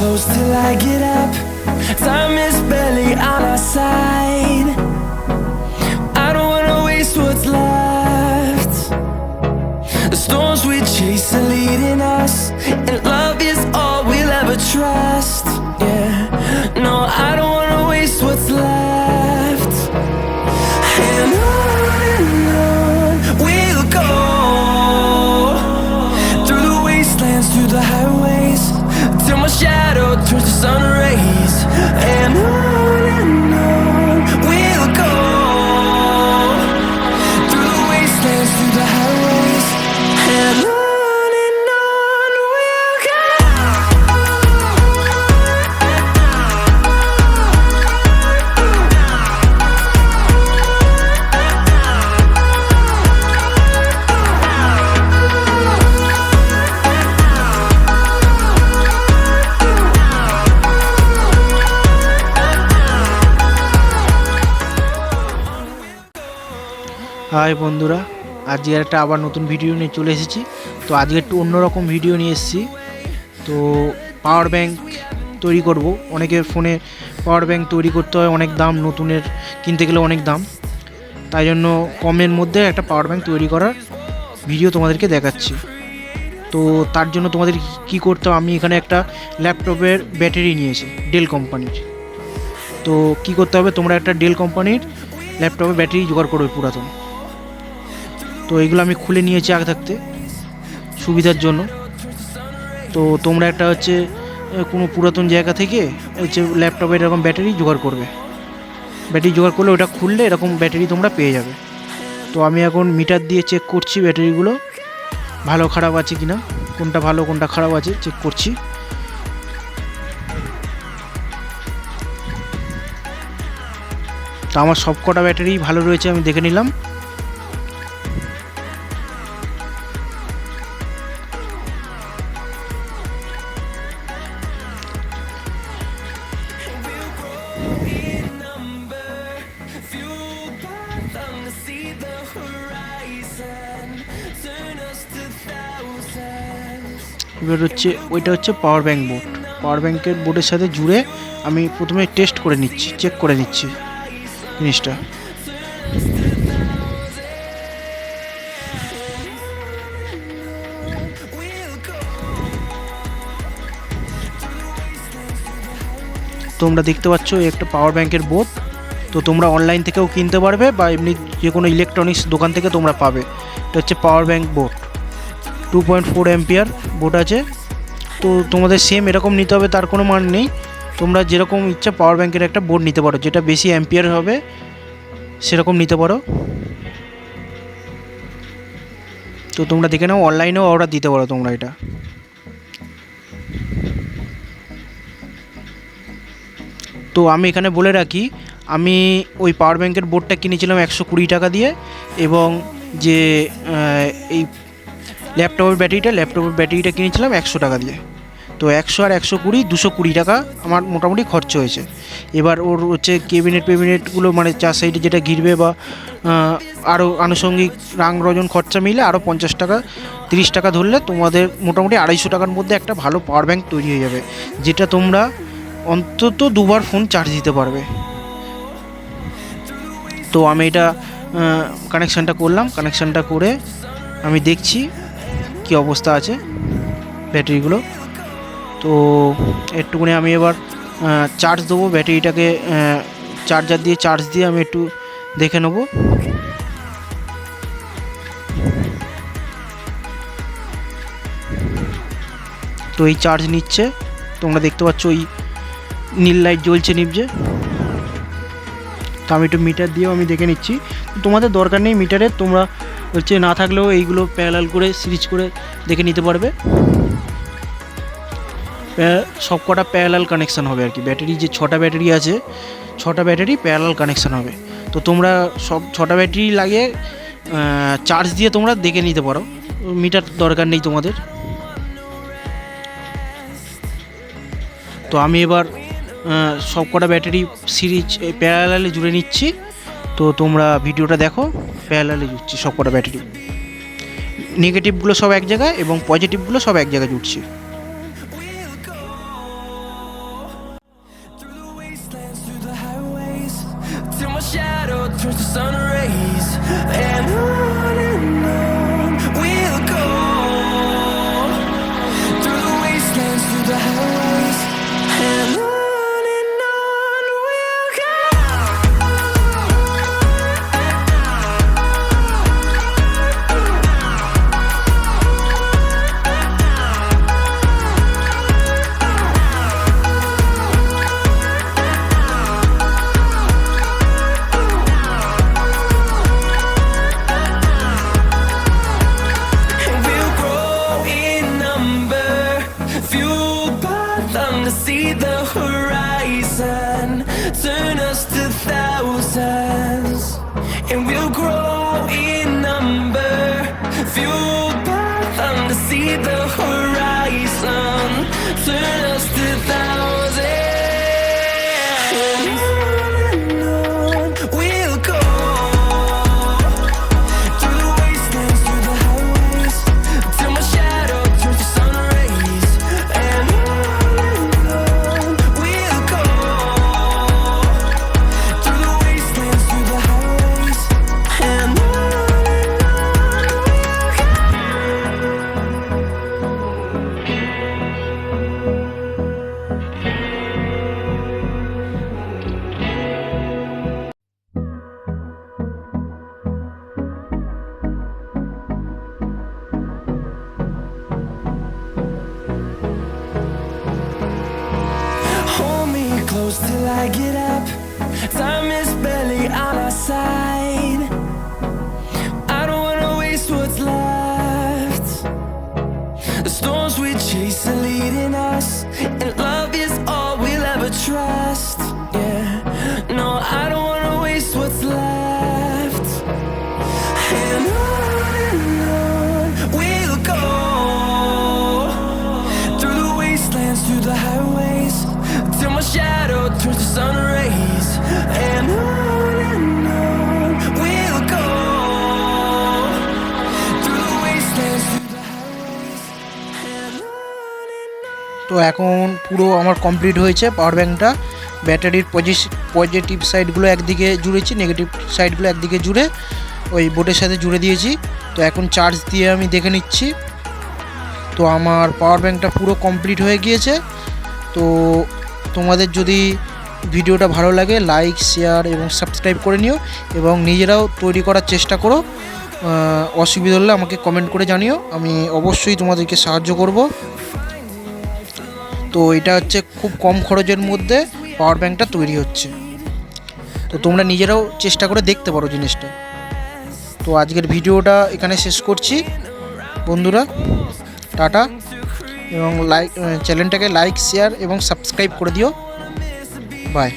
close till I get up. Time is barely on our side. I don't wanna waste what's left. The storms we chase are leading us, and love is all we'll ever trust. Yeah, no, I don't wanna waste what's left. And on we'll go, through the wastelands, through the highways, till my shadow turns to sun rays. And on we'll go, through the wastelands, through the highways, and on we'll go. Hi বন্ধুরা, আজকে একটা আবার নতুন video নিয়ে চলে এসেছি। তো আজকে একটু অন্যরকম ভিডিও নিয়ে এসেছি। তো পাওয়ার ব্যাংক তৈরি করব। অনেকের ফোনে পাওয়ার ব্যাংক তৈরি করতে হয়, অনেক দাম, নতুনের কিনতে গেলে অনেক দাম। তাই জন্য কমের মধ্যে একটা পাওয়ার ব্যাংক তৈরি করার ভিডিও তোমাদেরকে দেখাচ্ছি। তো তার জন্য তোমাদের কি করতে হবে, আমি এখানে একটা ল্যাপটপের ব্যাটারি নিয়েছি ডেল কোম্পানির। তো কি করতে হবে, তোমরা একটা ডেল কোম্পানির ল্যাপটপের ব্যাটারি জোগাড় করবে পুরাতন। তো এইগুলো আমি খুলে নিয়েছি আগে থাকতে সুবিধার জন্য। তো তোমরা একটা হচ্ছে কোনো পুরাতন জায়গা থেকে হচ্ছে ল্যাপটপের এরকম ব্যাটারি জোগাড় করবে। ব্যাটারি জোগাড় করলে ওটা খুললে এরকম ব্যাটারি তোমরা পেয়ে যাবে। তো আমি এখন মিটার দিয়ে চেক করছি ব্যাটারিগুলো ভালো খারাপ আছে কি না, কোনটা ভালো কোনটা খারাপ আছে চেক করছি। তো আমার সব কটা ব্যাটারি ভালো রয়েছে, আমি দেখে নিলাম। এবার হচ্ছে ওইটা হচ্ছে পাওয়ার ব্যাংক বোর্ড। পাওয়ার ব্যাংকের বোর্ডের সাথে জুড়ে আমি প্রথমে টেস্ট করে নিচ্ছি, চেক করে নিচ্ছি জিনিসটা। তোমরা দেখতে পাচ্ছ একটা পাওয়ার ব্যাংকের বোর্ড। তো তোমরা অনলাইন থেকেও কিনতে পারবে বা এমনি যে কোনো ইলেকট্রনিক্স দোকান থেকে তোমরা পাবে। এটা হচ্ছে power bank board, 2.4 ampere board আছে। তো তোমাদের সেম এরকম নিতে হবে তার কোনো মান নেই, তোমরা যেরকম ইচ্ছা পাওয়ার ব্যাংকের একটা বোর্ড নিতে পারো, যেটা বেশি অ্যাম্পিয়ার হবে সেরকম নিতে পারো। তো তোমরা দেখে নাও, অনলাইনেও অর্ডার দিতে পারো তোমরা এটা। তো আমি এখানে বলে রাখি, আমি ওই পাওয়ার ব্যাংকের বোর্ডটা কিনেছিলাম 120 টাকা দিয়ে, এবং যে এই ল্যাপটপের ব্যাটারিটা কিনেছিলাম 100 টাকা দিয়ে। তো 100 আর 120 220 টাকা আমার মোটামুটি খরচ হয়েছে। এবার ওর হচ্ছে ক্যাবিনেটগুলো মানে 4 সাইডে যেটা ঘিরবে বা আরও আনুষঙ্গিক রাং রজন খরচা মিলে আরও 50 টাকা 30 টাকা ধরলে তোমাদের মোটামুটি 250 টাকার মধ্যে একটা ভালো পাওয়ার ব্যাংক তৈরি হয়ে যাবে, যেটা তোমরা অন্তত 2বার ফোন চার্জ দিতে পারবে। তো আমি এটা কানেকশানটা করলাম, কানেকশানটা করে আমি দেখছি কি অবস্থা আছে ব্যাটারিগুলো। তো একটুখানি আমি এবার চার্জ দেবো ব্যাটারিটাকে, চার্জার দিয়ে চার্জ দিয়ে আমি একটু দেখে নেব। তো এই চার্জ নিচ্ছে, তোমরা দেখতে পাচ্ছ ওই নীল লাইট জ্বলছে নিভছে। তো আমি একটু মিটার দিয়েও আমি দেখে নিচ্ছি। তোমাদের দরকার নেই মিটারের, তোমরা হচ্ছে না থাকলেও এইগুলো প্যারালাল করে সিরিজ করে দেখে নিতে পারবে। সব কটা প্যারালাল কানেকশান হবে আর কি। ব্যাটারি যে 6টা ব্যাটারি আছে, 6টা ব্যাটারি প্যারালাল কানেকশান হবে। তো তোমরা সব 6টা ব্যাটারি লাগিয়ে চার্জ দিয়ে তোমরা দেখে নিতে পারো, মিটার দরকার নেই তোমাদের। তো আমি এবার সব কটা ব্যাটারি সিরিজ প্যারালালে জুড়ে নিচ্ছি। তো তোমরা ভিডিওটা দেখো, প্যারালালে জুড়ছি সব কটা ব্যাটারি। নেগেটিভগুলো সব এক জায়গায় এবং পজিটিভগুলো সব এক জায়গায় জুড়ছি। through the highways till my shadow turns to sun rays, and on we'll go through the wastelands, through the highways, and on we'll go. See the horizon, turn us to thousands, and we'll grow in number, fueled by them to see the horizon, turn us to thousands, and on we'll go through the wastelands, through the highways, till my shadow turns to sun rays, and close till I get up. Time is barely on our side. I don't wanna waste what's left. The storms we chase are leading us, and love is all we'll ever trust. Yeah, no, I don't wanna waste what's left. And on we'll go through the wastelands, through the highways, till my shadow turns to sun rays, and on we'll go through the wastelands, through the highways, and on. তো এখন পুরো আমার complete হয়েছে পাওয়ার ব্যাঙ্কটা। ব্যাটারির positive সাইডগুলো একদিকে জুড়েছি, negative সাইডগুলো একদিকে জুড়ে ওই বোর্ডের সাথে জুড়ে দিয়েছি। তো এখন চার্জ দিয়ে আমি দেখে নিচ্ছি। তো আমার পাওয়ার ব্যাঙ্কটা পুরো কমপ্লিট হয়ে গিয়েছে। তো তোমাদের যদি ভিডিওটা ভালো লাগে লাইক, শেয়ার এবং সাবস্ক্রাইব করে নিও, এবং নিজেরাও তৈরি করার চেষ্টা করো। অসুবিধা হলে আমাকে কমেন্ট করে জানিও, আমি অবশ্যই তোমাদেরকে সাহায্য করব। তো এটা হচ্ছে খুব কম খরচের মধ্যে পাওয়ার ব্যাঙ্কটা তৈরি হচ্ছে। তো তোমরা নিজেরাও চেষ্টা করে দেখতে পারো জিনিসটা। তো আজকের ভিডিওটা এখানে শেষ করছি বন্ধুরা, টাটা, এবং চ্যানেলটাকে লাইক, শেয়ার এবং সাবস্ক্রাইব করে দিও। বাই।